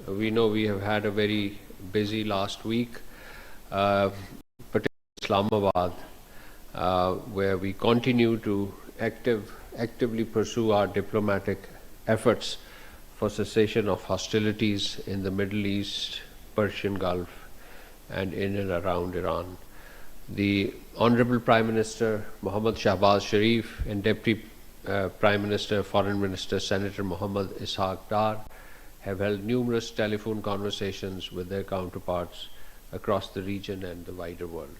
We know we have had a very busy last week, particularly in Islamabad, where we continue to actively pursue our diplomatic efforts for cessation of hostilities in the Middle East, Persian Gulf, and in and around Iran. The Honorable Prime Minister Mohammad Shahbaz Sharif and Deputy Prime Minister, Foreign Minister Senator Mohammad Ishaq Dar have held numerous telephone conversations with their counterparts across the region and the wider world.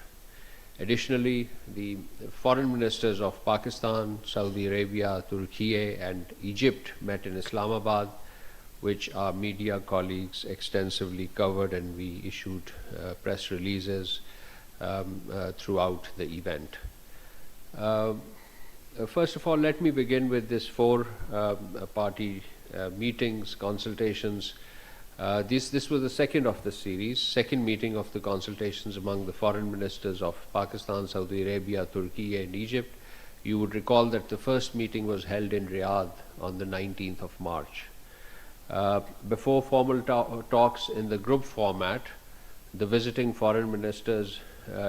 Additionally, the foreign ministers of Pakistan, Saudi Arabia, Turkey, and Egypt met in Islamabad, which our media colleagues extensively covered, and we issued press releases throughout the event. First of all, let me begin with this four-party meetings, consultations. This was the second of the series, second meeting of the consultations among the foreign ministers of Pakistan, Saudi Arabia, Turkey, and Egypt. You would recall that the first meeting was held in Riyadh on the 19th of March. Before formal talks in the group format, the visiting foreign ministers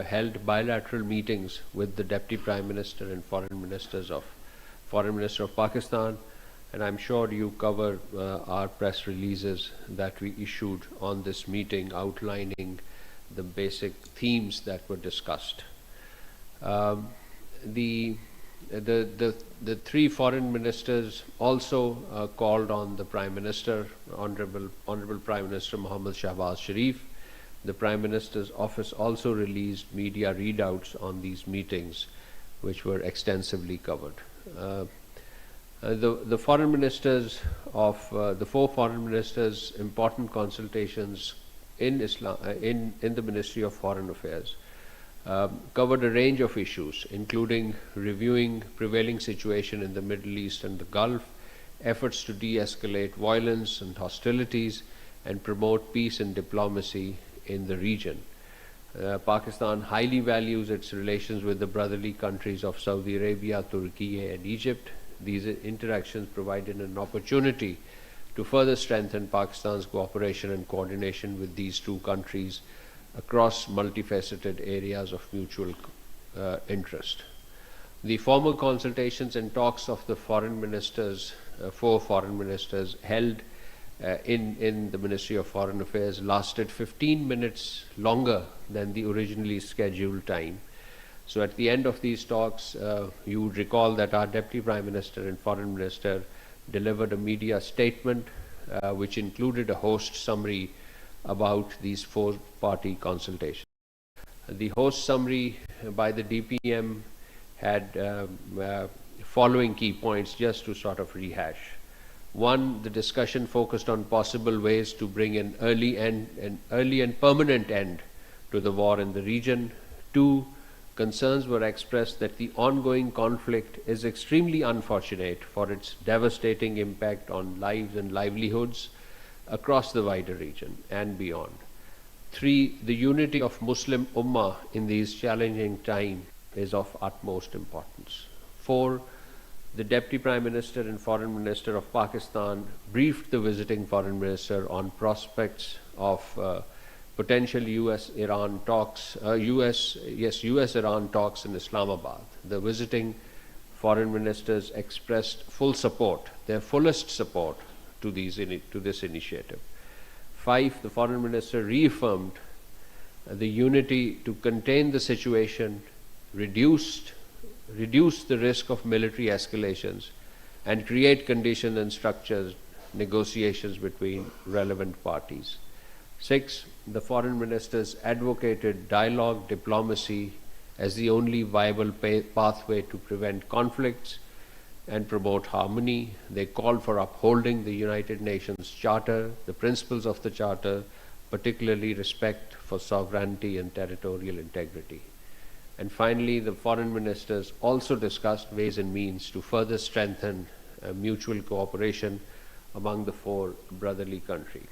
held bilateral meetings with the Deputy Prime Minister and Foreign Minister of Pakistan, and I'm sure you covered our press releases that we issued on this meeting outlining the basic themes that were discussed. The three foreign ministers also called on the Prime Minister, Honorable Prime Minister Mohammad Shahbaz Sharif. The Prime Minister's office also released media readouts on these meetings, which were extensively covered. The foreign ministers of the four foreign ministers' important consultations in the Ministry of Foreign Affairs covered a range of issues, including reviewing prevailing situation in the Middle East and the Gulf, efforts to de-escalate violence and hostilities, and promote peace and diplomacy in the region. Pakistan highly values its relations with the brotherly countries of Saudi Arabia, Turkey, and Egypt. These interactions provided an opportunity to further strengthen Pakistan's cooperation and coordination with these two countries across multifaceted areas of mutual interest. The formal consultations and talks of the foreign ministers, four foreign ministers, held in the Ministry of Foreign Affairs lasted 15 minutes longer than the originally scheduled time. So at the end of these talks, you would recall that our Deputy Prime Minister and Foreign Minister delivered a media statement which included a host summary about these four-party consultations. The host summary by the DPM had following key points just to sort of rehash. One, the discussion focused on possible ways to bring an early and permanent end to the war in the region. Two, concerns were expressed that the ongoing conflict is extremely unfortunate for its devastating impact on lives and livelihoods across the wider region and beyond. Three, the unity of Muslim Ummah in these challenging times is of utmost importance. Four, the Deputy Prime Minister and Foreign Minister of Pakistan briefed the visiting Foreign Minister on prospects of potential US-Iran talks, US-Iran talks in Islamabad. The visiting foreign ministers expressed full support, their fullest support to this initiative. Five, the Foreign Minister reaffirmed the unity to contain the situation, reduce the risk of military escalations, and create conditions and structures negotiations between relevant parties. Six, the foreign ministers advocated dialogue diplomacy as the only viable pathway to prevent conflicts and promote harmony. They called for upholding the United Nations Charter, the principles of the Charter, particularly respect for sovereignty and territorial integrity. And finally, the foreign ministers also discussed ways and means to further strengthen mutual cooperation among the four brotherly countries.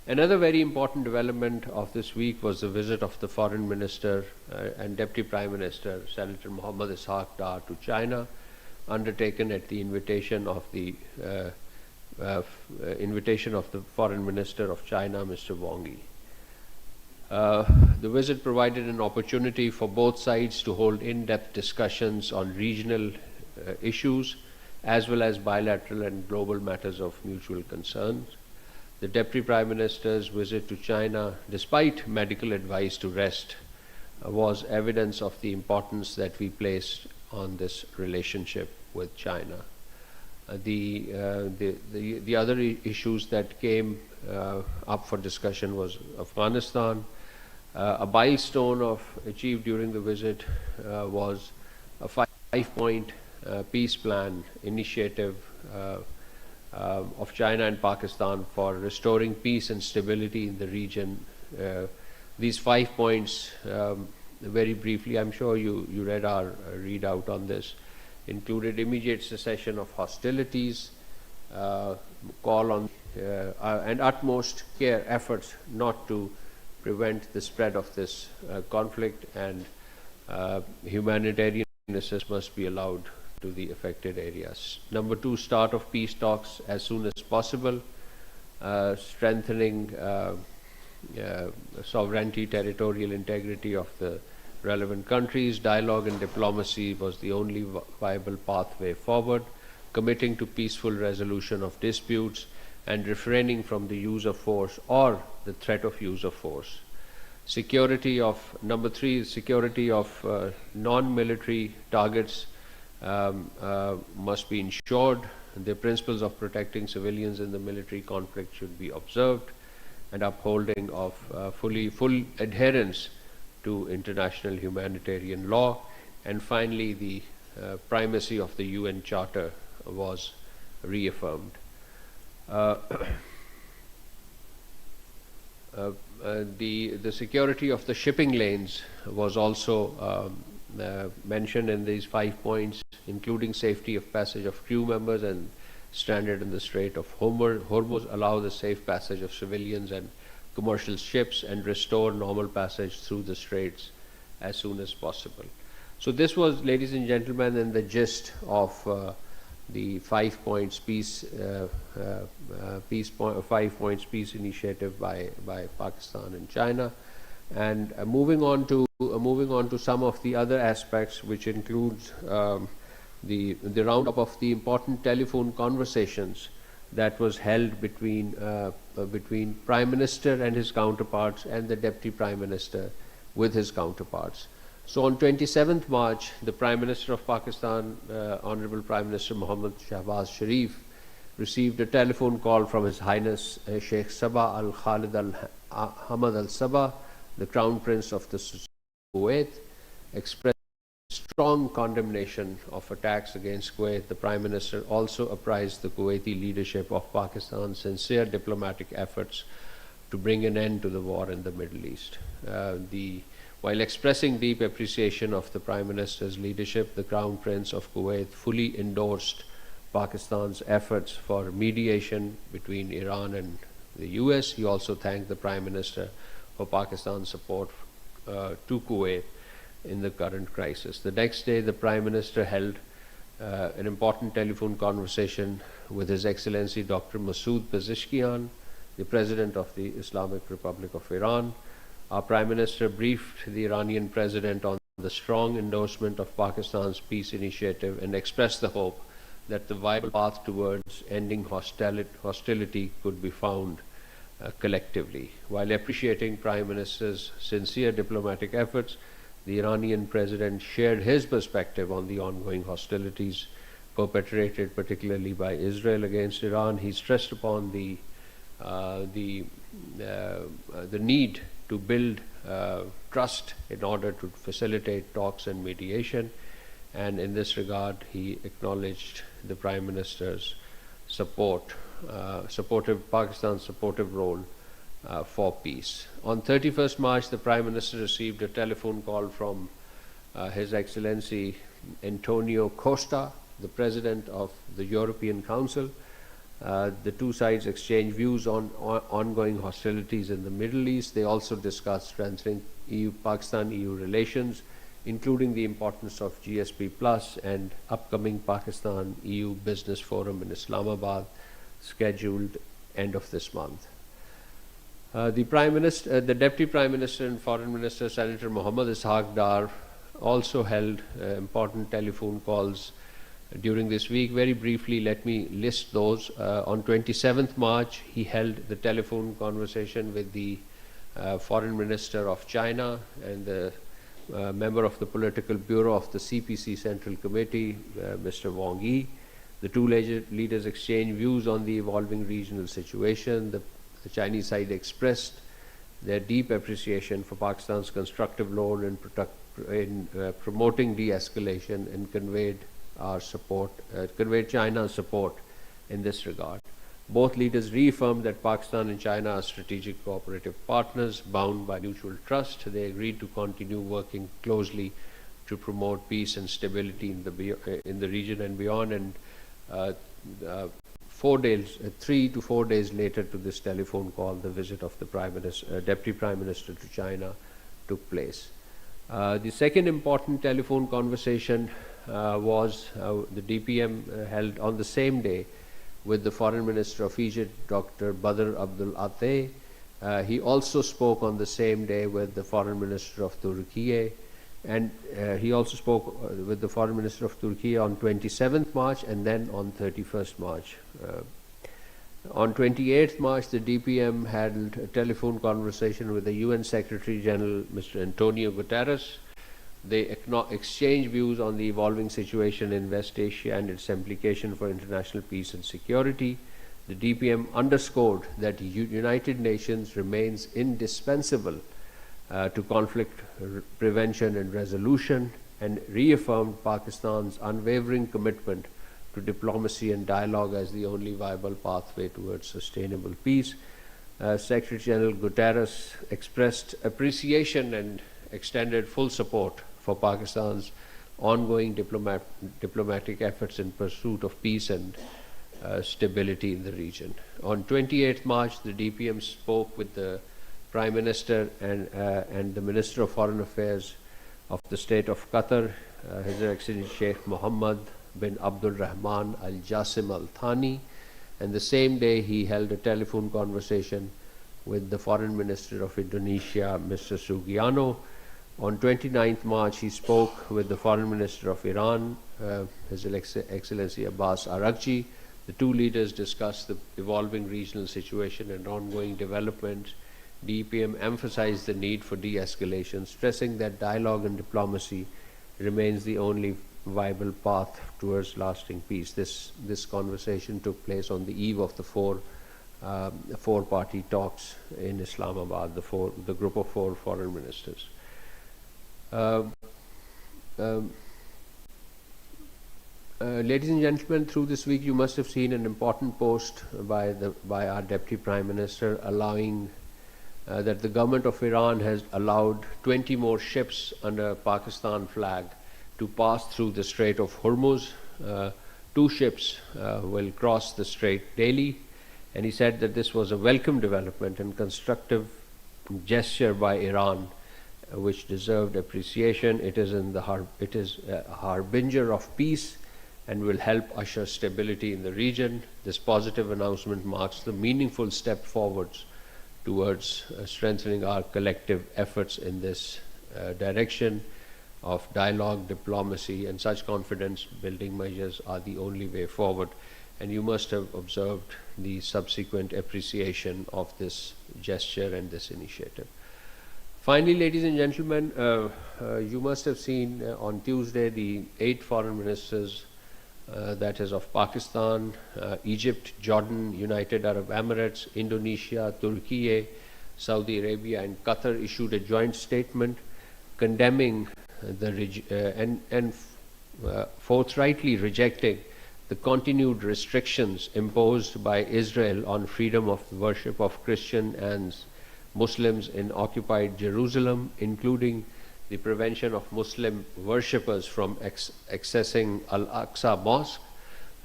Another very important development of this week was the visit of the Foreign Minister and Deputy Prime Minister, Senator Mohammad Ishaq Dar, to China, undertaken at the invitation of the invitation of the Foreign Minister of China, Mr. Wang Yi. The visit provided an opportunity for both sides to hold in-depth discussions on regional issues as well as bilateral and global matters of mutual concern. The Deputy Prime Minister's visit to China, despite medical advice to rest, was evidence of the importance that we placed on this relationship with China. The other issues that came up for discussion was Afghanistan. A milestone achieved during the visit was a five-point peace plan initiative of China and Pakistan for restoring peace and stability in the region. These 5 points, very briefly, I'm sure you read our readout on this, included immediate cessation of hostilities, call on and utmost care efforts not to prevent the spread of this conflict, and humanitarian assistance must be allowed to the affected areas. Number 2, start of peace talks as soon as possible, strengthening sovereignty, territorial integrity of the relevant countries. Dialogue and diplomacy was the only viable pathway forward, committing to peaceful resolution of disputes and refraining from the use of force or the threat of use of force. Number 3, security of non-military targets must be ensured. The principles of protecting civilians in the military conflict should be observed, and upholding of full adherence to international humanitarian law. And finally, the primacy of the UN Charter was reaffirmed. The security of the shipping lanes was also mentioned in these 5 points, including safety of passage of crew members and stranded in the Strait of Hormuz, allow the safe passage of civilians and commercial ships, and restore normal passage through the straits as soon as possible. So this was, ladies and gentlemen, in the gist of the 5 points peace, 5 points peace initiative by Pakistan and China. And moving on to some of the other aspects, which includes the roundup of the important telephone conversations that was held between Prime Minister and his counterparts and the Deputy Prime Minister with his counterparts. So on 27th March, the Prime Minister of Pakistan, Honorable Prime Minister Muhammad Shahbaz Sharif, received a telephone call from His Highness Sheikh Sabah Al Khalid Al Hamad Al Sabah, the Crown Prince of the Kuwait, expressed strong condemnation of attacks against Kuwait. The Prime Minister also apprised the Kuwaiti leadership of Pakistan's sincere diplomatic efforts to bring an end to the war in the Middle East. While expressing deep appreciation of the Prime Minister's leadership, the Crown Prince of Kuwait fully endorsed Pakistan's efforts for mediation between Iran and the US. He also thanked the Prime Minister for Pakistan's support to Kuwait in the current crisis. The next day, the Prime Minister held an important telephone conversation with His Excellency Dr. Masood Pezeshkian, the President of the Islamic Republic of Iran. Our Prime Minister briefed the Iranian President on the strong endorsement of Pakistan's peace initiative and expressed the hope that the viable path towards ending hostility could be found collectively. While appreciating Prime Minister's sincere diplomatic efforts, the Iranian President shared his perspective on the ongoing hostilities perpetrated particularly by Israel against Iran. He stressed upon the need to build trust in order to facilitate talks and mediation, and in this regard he acknowledged the Prime Minister's Pakistan's supportive role for peace. On 31st March, the Prime Minister received a telephone call from His Excellency Antonio Costa, the President of the European Council. The two sides exchanged views on ongoing hostilities in the Middle East. They also discussed strengthening Pakistan-EU relations, including the importance of GSP Plus and upcoming Pakistan-EU Business Forum in Islamabad. scheduled end of this month. The Deputy Prime Minister and Foreign Minister, Senator Mohammad Ishaq Dar, also held important telephone calls during this week. Very briefly, let me list those. On 27th March, he held the telephone conversation with the Foreign Minister of China and the member of the Political Bureau of the CPC Central Committee, Mr. Wang Yi. The two leaders exchanged views on the evolving regional situation. The Chinese side expressed their deep appreciation for Pakistan's constructive role in promoting de-escalation and conveyed China's support in this regard. Both leaders reaffirmed that Pakistan and China are strategic cooperative partners bound by mutual trust. They agreed to continue working closely to promote peace and stability in the region and beyond. And 3 to 4 days later to this telephone call, the visit of the Deputy Prime Minister to China took place. The second important telephone conversation was the DPM held on the same day with the Foreign Minister of Egypt, Dr. Badr Abdul Ateh. He also spoke on the same day with the Foreign Minister of Turkey, and he also spoke with the Foreign Minister of Turkey on 27th March and then on 31st March. On 28th March, the DPM held a telephone conversation with the UN Secretary General, Mr. Antonio Guterres. They exchanged views on the evolving situation in West Asia and its implication for international peace and security. The DPM underscored that United Nations remains indispensable to conflict prevention and resolution, and reaffirmed Pakistan's unwavering commitment to diplomacy and dialogue as the only viable pathway towards sustainable peace. Secretary General Guterres expressed appreciation and extended full support for Pakistan's ongoing diplomatic efforts in pursuit of peace and stability in the region. On 28th March, the DPM spoke with the Prime Minister and the Minister of Foreign Affairs of the State of Qatar, His Excellency Sheikh Mohammed bin Abdul Rahman Al Jassim Al Thani, and the same day he held a telephone conversation with the Foreign Minister of Indonesia, Mr. Sugiarno. On 29th March, he spoke with the Foreign Minister of Iran, His Excellency Abbas Araghchi. The two leaders discussed the evolving regional situation and ongoing developments. DPM emphasized the need for de-escalation, stressing that dialogue and diplomacy remains the only viable path towards lasting peace. This conversation took place on the eve of the four-party talks in Islamabad, the group of 4 foreign ministers. Ladies and gentlemen, through this week you must have seen an important post by our Deputy Prime Minister allowing that the government of Iran has allowed 20 more ships under Pakistan flag to pass through the Strait of Hormuz. 2 ships will cross the strait daily, and he said that this was a welcome development and constructive gesture by Iran, which deserved appreciation. It is a harbinger of peace and will help usher stability in the region. This positive announcement marks the meaningful step forwards towards strengthening our collective efforts in this direction of dialogue, diplomacy, and such confidence building measures are the only way forward. And you must have observed the subsequent appreciation of this gesture and this initiative. Finally, ladies and gentlemen, you must have seen on Tuesday the 8 foreign ministers, that is of Pakistan, Egypt, Jordan, United Arab Emirates, Indonesia, Turkey, Saudi Arabia, and Qatar issued a joint statement condemning and forthrightly rejecting the continued restrictions imposed by Israel on freedom of worship of Christian and Muslims in occupied Jerusalem, including the prevention of Muslim worshippers from accessing Al-Aqsa Mosque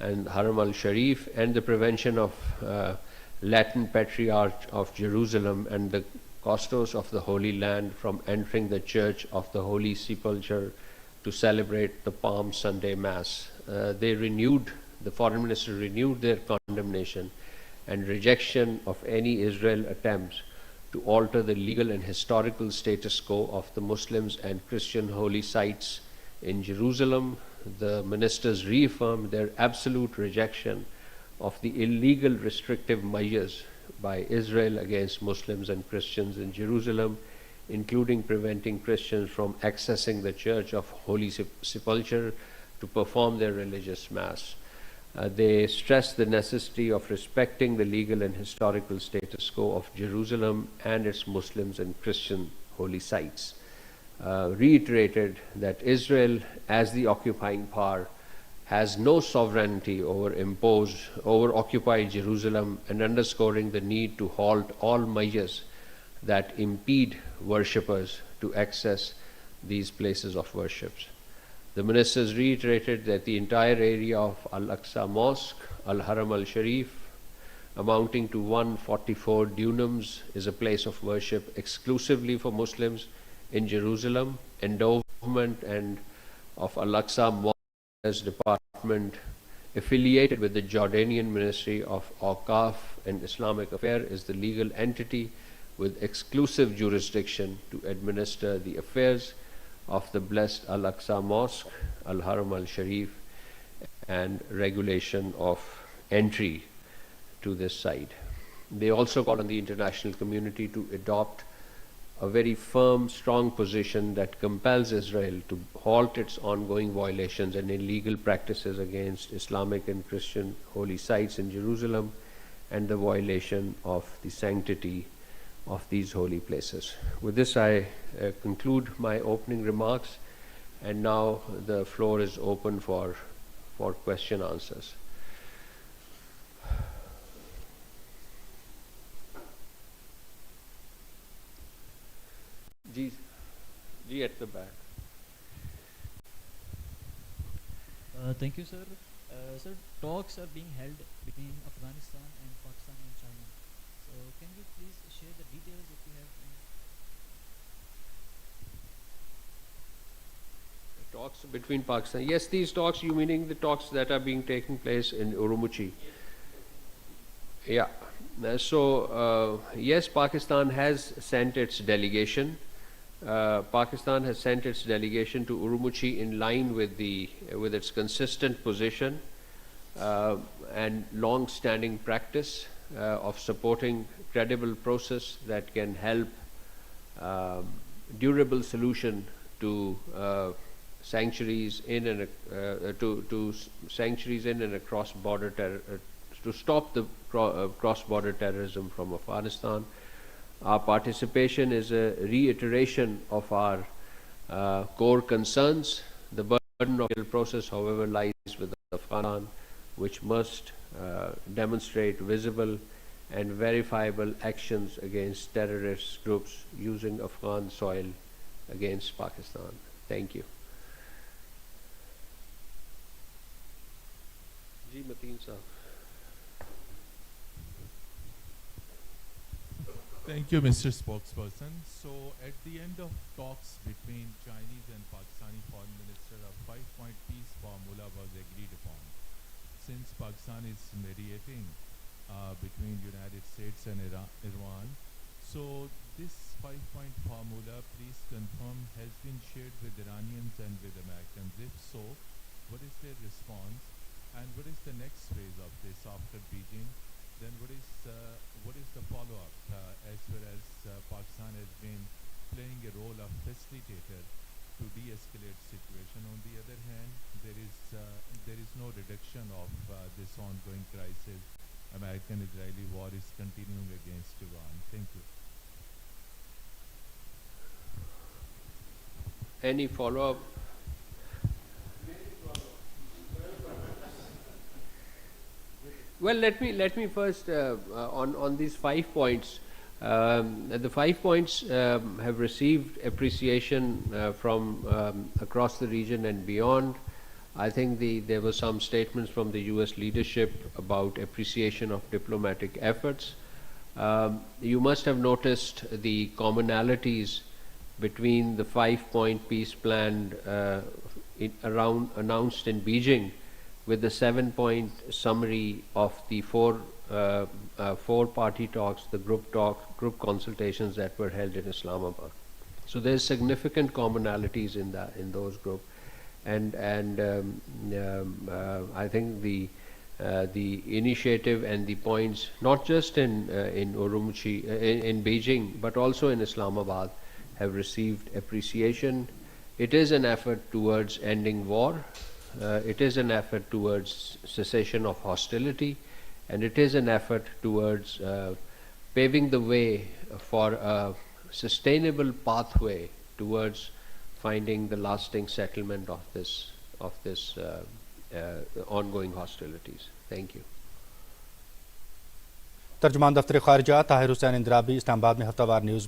and Haram al-Sharif, and the prevention of Latin Patriarch of Jerusalem and the custos of the Holy Land from entering the Church of the Holy Sepulchre to celebrate the Palm Sunday Mass. The Foreign Minister renewed their condemnation and rejection of any Israel attempts to alter the legal and historical status quo of the Muslims and Christian holy sites in Jerusalem. The ministers reaffirmed their absolute rejection of the illegal restrictive measures by Israel against Muslims and Christians in Jerusalem, including preventing Christians from accessing the Church of Holy Sepulchre to perform their religious mass. They stressed the necessity of respecting the legal and historical status quo of Jerusalem and its Muslims and Christian holy sites. Reiterated that Israel, as the occupying power, has no sovereignty over occupied Jerusalem, and underscoring the need to halt all measures that impede worshippers to access these places of worship. The ministers reiterated that the entire area of Al-Aqsa Mosque, Al-Haram al-Sharif, amounting to 144 dunams, is a place of worship exclusively for Muslims in Jerusalem. Endowment and of Al-Aqsa Mosque Department, affiliated with the Jordanian Ministry of Awqaf and Islamic Affairs, is the legal entity with exclusive jurisdiction to administer the affairs of the blessed Al-Aqsa Mosque, Al-Haram al-Sharif, and regulation of entry to this site. They also called on the international community to adopt a very firm, strong position that compels Israel to halt its ongoing violations and illegal practices against Islamic and Christian holy sites in Jerusalem and the violation of the sanctity of these holy places. With this, I conclude my opening remarks, and now the floor is open for question answers. Ji at the back. Thank you, sir. Sir, talks are being held between Afghanistan and Pakistan and China. So, can you please share the details if you have any? Talks between Pakistan. Yes, these talks, you meaning the talks that are being taking place in Urumqi? Yeah. Yes, Pakistan has sent its delegation. Pakistan has sent its delegation to Urumqi in line with its consistent position and long-standing practice of supporting credible process that can help durable solution to sanctuaries in and across border to stop the cross-border terrorism from Afghanistan. Our participation is a reiteration of our core concerns. The burden of the process, however, lies with Afghanistan, which must demonstrate visible and verifiable actions against terrorist groups using Afghan soil against Pakistan. Thank you. Ji Mateen Saab. Thank you, Mr. Spokesperson. So, at the end of talks between Chinese and Pakistani foreign minister, a 5-point peace formula was agreed upon. Since Pakistan is mediating between United States and Iran, so this 5-point formula, please confirm, has been shared with Iranians and with Americans. If so, what is their response, and what is the next phase of this after Beijing? Then what is the follow-up as far as Pakistan has been playing a role of facilitator to de-escalate situation? On the other hand, there is no reduction of this ongoing crisis. American-Israeli war is continuing against Iran. Thank you. Any follow-up? Well, let me first on these 5 points. The 5 points have received appreciation from across the region and beyond. I think there were some statements from the U.S. leadership about appreciation of diplomatic efforts. You must have noticed the commonalities between the 5-point peace plan announced in Beijing with the 7-point summary of the 4 four-party talks, the group consultations that were held in Islamabad. So there's significant commonalities in those groups, and I think the initiative and the points, not just in Urumqi, in Beijing, but also in Islamabad, have received appreciation. It is an effort towards ending war. It is an effort towards cessation of hostility, and it is an effort towards paving the way for a sustainable pathway towards finding the lasting settlement of this ongoing hostilities. Thank you. तर्जुमान दफ्तर खारजा ताहिर हुसैन इंद्राबी इस्लामाबाद में हफ्तावार news